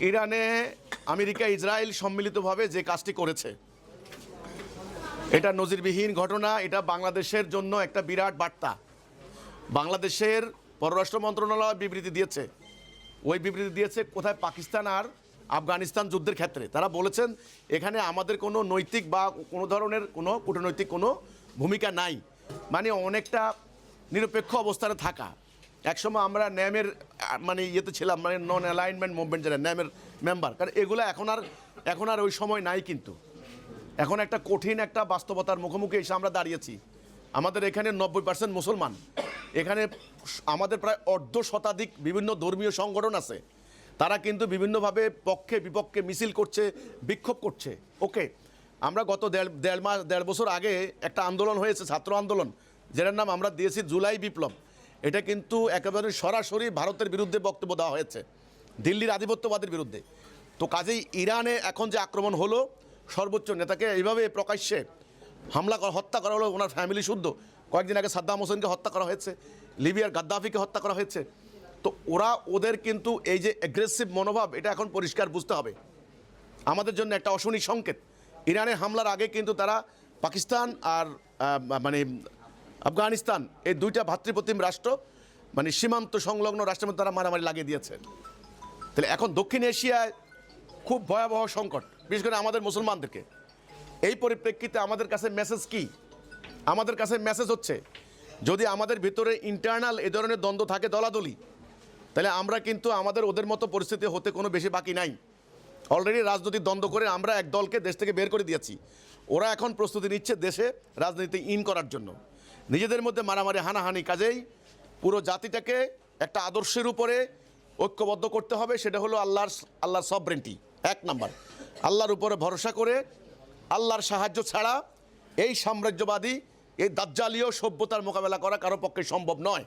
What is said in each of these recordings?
ইরানে America Israel সম্মিলিতভাবে যে কাজটি করেছে এটা নজিরবিহীন ঘটনা। এটা বাংলাদেশের জন্য একটা বিরাট বার্তা। বাংলাদেশের পররাষ্ট্র মন্ত্রণালয় বিবৃতি দিয়েছে। ওই বিবৃতি দিয়েছে কোথায়? পাকিস্তান আর আফগানিস্তান যুদ্ধের ক্ষেত্রে তারা বলেছেন এখানে আমাদের কোনো নৈতিক বা কোনো ধরনের কোনো কূটনৈতিক কোনো ভূমিকা নাই, মানে অনেকটা নিরপেক্ষ অবস্থানে থাকা। একসময় আমরা ন্যামের মানে ইয়েতে ছিলাম, মানে নন অ্যালাইনমেন্ট মুভমেন্ট যারা ন্যামের মেম্বার, কারণ এগুলো এখন আর ওই সময় নাই। কিন্তু এখন একটা কঠিন একটা বাস্তবতার মুখোমুখি এসে আমরা দাঁড়িয়েছি। আমাদের এখানে 90% মুসলমান, এখানে আমাদের প্রায় অর্ধশতাধিক বিভিন্ন ধর্মীয় সংগঠন আছে। তারা কিন্তু বিভিন্নভাবে পক্ষে বিপক্ষে মিছিল করছে, বিক্ষোভ করছে। ওকে, আমরা গত দেড় বছর আগে একটা আন্দোলন হয়েছে, ছাত্র আন্দোলন, যেটার নাম আমরা দিয়েছি জুলাই বিপ্লব। এটা কিন্তু একেবারে সরাসরি ভারতের বিরুদ্ধে বক্তব্য দেওয়া হয়েছে, দিল্লির আধিপত্যবাদের বিরুদ্ধে। তো কাজেই ইরানে এখন যে আক্রমণ হলো, সর্বোচ্চ নেতাকে এইভাবে প্রকাশ্যে হত্যা করা হলো, ওনার ফ্যামিলি শুদ্ধ। কয়েকদিন আগে সাদ্দাম হোসেনকে হত্যা করা হয়েছে, লিবিয়ার গাদ্দাফিকে হত্যা করা হয়েছে। তো ওদের কিন্তু এই যে অ্যাগ্রেসিভ মনোভাব, এটা এখন পরিষ্কার বুঝতে হবে, আমাদের জন্য একটা অশনি সংকেত। ইরানে হামলার আগে কিন্তু তারা পাকিস্তান আর মানে আফগানিস্তান এই দুইটা ভাতৃপ্রতিম রাষ্ট্র, মানে সীমান্ত সংলগ্ন রাষ্ট্রের মধ্যে তারা মারামারি লাগিয়ে দিয়েছে। তাহলে এখন দক্ষিণ এশিয়ায় খুব ভয়াবহ সংকট, বিশেষ করে আমাদের মুসলমানদেরকে। এই পরিপ্রেক্ষিতে আমাদের কাছে মেসেজ কি? আমাদের কাছে মেসেজ হচ্ছে, যদি আমাদের ভিতরে ইন্টারনাল এ ধরনের দ্বন্দ্ব থাকে, দলাদলি, তাহলে আমরা কিন্তু আমাদের ওদের মতো পরিস্থিতি হতে কোনো বেশি বাকি নাই। অলরেডি রাজনৈতিক দ্বন্দ্ব করে আমরা এক দলকে দেশ থেকে বের করে দিয়েছি। ওরা এখন প্রস্তুতি নিচ্ছে দেশে রাজনীতি ইন করার জন্য, নিজেদের মধ্যে মারামারি হানাহানি। কাজেই পুরো জাতিটাকে একটা আদর্শের উপরে ঐক্যবদ্ধ করতে হবে, সেটা হলো আল্লাহর সভরেন্টি। এক নাম্বার, আল্লাহর উপরে ভরসা করে আল্লাহর সাহায্য ছাড়া এই সাম্রাজ্যবাদী এই দাজ্জালীয় সভ্যতার মোকাবেলা করা কারো পক্ষে সম্ভব নয়।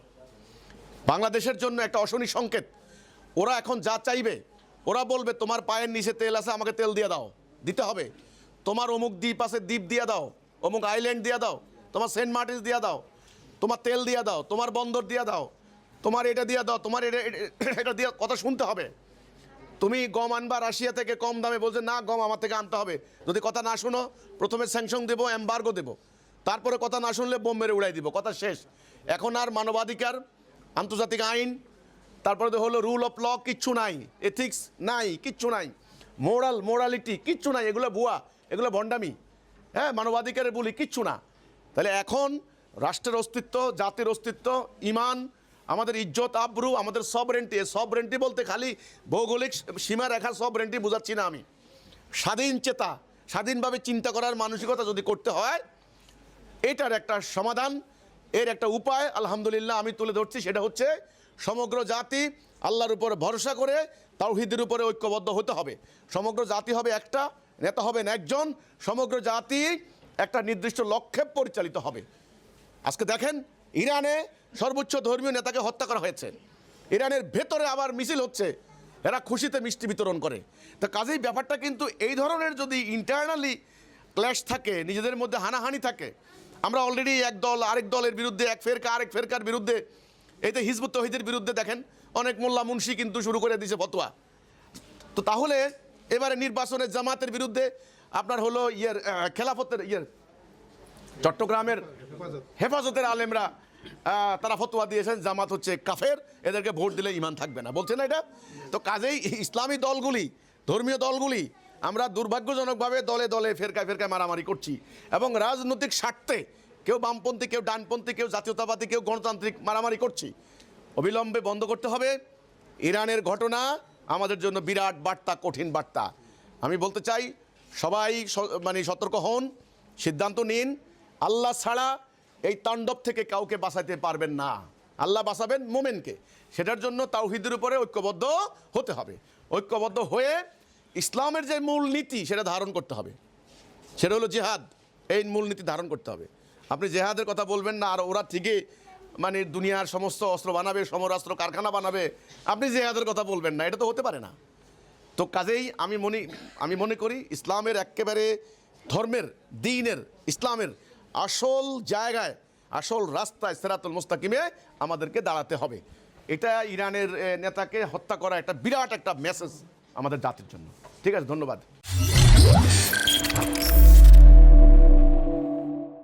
বাংলাদেশের জন্য একটা অশনি সংকেত। ওরা এখন যা চাইবে, ওরা বলবে তোমার পায়ের নিচে তেল আছে, আমাকে তেল দিয়ে দাও, দিতে হবে। তোমার অমুক দ্বীপ আছে, দ্বীপ দিয়ে দাও, অমুক আইল্যান্ড দিয়ে দাও, তোমার সেন্ট মার্টিনস দিয়ে দাও, তোমার তেল দিয়ে দাও, তোমার বন্দর দিয়ে দাও, তোমার এটা দিয়ে দাও, তোমার এটা দিয়ে। কথা শুনতে হবে। তুমি গম আনবা রাশিয়া থেকে কম দামে, বলছে না গম আমার থেকে আনতে হবে। যদি কথা না শুনো, প্রথমে স্যাংশন দেবো, এম্বার্গো দেবো, তারপরে কথা না শুনলে বোম মেরে উড়াই দিব, কথা শেষ। এখন আর মানবাধিকার, আন্তর্জাতিক আইন, তারপরে তো হলো রুল অফ ল, কিচ্ছু নাই, এথিক্স নাই, কিচ্ছু নাই, মোরালিটি কিচ্ছু নাই। এগুলো ভুয়া, এগুলো ভণ্ডামি, হ্যাঁ, মানবাধিকারের বলি কিচ্ছু না। তাহলে এখন রাষ্ট্রের অস্তিত্ব, জাতির অস্তিত্ব, ইমান, আমাদের ইজ্জত আবরু, আমাদের সবরেন্টি। সবরেন্টি বলতে খালি ভৌগোলিক সীমারেখার সবরেন্টি বোঝাচ্ছি না আমি। স্বাধীন চেতা, স্বাধীনভাবে চিন্তা করার মানসিকতা যদি করতে হয়, এটার একটা সমাধান, এর একটা উপায় আলহামদুলিল্লাহ আমি তুলে ধরছি। সেটা হচ্ছে সমগ্র জাতি আল্লাহর উপরে ভরসা করে তাওহীদের উপরে ঐক্যবদ্ধ হতে হবে। সমগ্র জাতি হবে একটা, নেতা হবেন একজন, সমগ্র জাতি একটা নির্দিষ্ট লক্ষ্যে পরিচালিত হবে। আজকে দেখেন ইরানে সর্বোচ্চ ধর্মীয় নেতাকে হত্যা করা হয়েছে, ইরানের ভেতরে আবার মিছিল হচ্ছে, এরা খুশিতে মিষ্টি বিতরণ করে। তো কাজেই ব্যাপারটা কিন্তু এই ধরনের যদি ইন্টারনালি ক্ল্যাশ থাকে, নিজেদের মধ্যে হানাহানি থাকে, আমরা অলরেডি এক দল আরেক দলের বিরুদ্ধে, এক ফেরকা আরেক ফেরকার বিরুদ্ধে, এতে হিজবুত তৌহিদের বিরুদ্ধে দেখেন অনেক মোল্লা মুন্সি কিন্তু শুরু করে দিয়েছে ফতোয়া। তো তাহলে এবারে নির্বাচনে জামাতের বিরুদ্ধে আপনার হলো খেলাফতের চট্টগ্রামের হেফাজতের আলেমরা তারা ফতোয়া দিয়েছেন জামাত হচ্ছে কাফের, এদেরকে ভোট দিলে ঈমান থাকবে না, বলছে না এটা। তো কাজেই ইসলামী দলগুলি, ধর্মীয় দলগুলি, আমরা দুর্ভাগ্যজনকভাবে দলে দলে ফেরকায় ফেরকায় মারামারি করছি, এবং রাজনৈতিক স্বার্থে কেউ বামপন্থী, কেউ ডানপন্থী, কেউ জাতীয়তাবাদী, কেউ গণতান্ত্রিক মারামারি করছি। অবিলম্বে বন্ধ করতে হবে। ইরানের ঘটনা আমাদের জন্য বিরাট বার্তা, কঠিন বার্তা। আমি বলতে চাই সবাই মানে সতর্ক হন, সিদ্ধান্ত নিন। আল্লাহ ছাড়া এই তাণ্ডব থেকে কাউকে বাঁচাতে পারবেন না, আল্লাহ বাঁচাবেন মোমেনকে। সেটার জন্য তাওহীদের উপরে ঐক্যবদ্ধ হতে হবে। ঐক্যবদ্ধ হয়ে ইসলামের যে মূল নীতি সেটা ধারণ করতে হবে, সেটা হলো জিহাদ। এই মূলনীতি ধারণ করতে হবে। আপনি জিহাদের কথা বলবেন না, আর ওরা ঠিকই মানে দুনিয়ার সমস্ত অস্ত্র বানাবে, সমরাস্ত্র কারখানা বানাবে, আপনি জিহাদের কথা বলবেন না, এটা তো হতে পারে না। তো কাজেই আমি মনে করি ইসলামের একেবারে ধর্মের, দ্বীনের, ইসলামের আসল জায়গায়, আসল রাস্তায়, সিরাতুল মুস্তাকিমে আমাদেরকে দাঁড়াতে হবে। এটা ইরানের নেতাকে হত্যা করা একটা বিরাট একটা মেসেজ। আমাদের জাতির জন্য। ঠিক আছে, ধন্যবাদ।